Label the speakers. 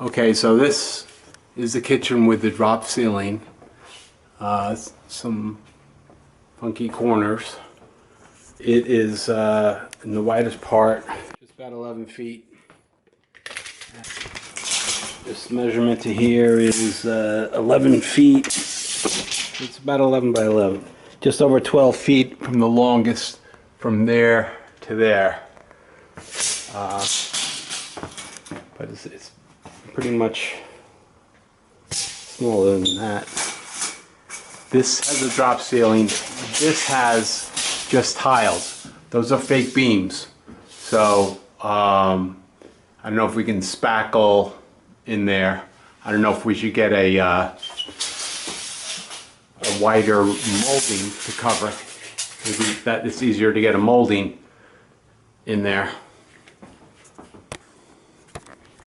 Speaker 1: Okay, so this is the kitchen with the drop ceiling. Some funky corners. It is in the widest part, just about 11 feet. This measurement to here is 11 feet. It's about 11 by 11. Just over 12 feet from the longest, from there to there. But it's pretty much smaller than that. This has a drop ceiling. This has just tiles. Those are fake beams. So I don't know if we can spackle in there. I don't know if we should get a wider molding to cover it. Maybe that it's easier to get a molding in there.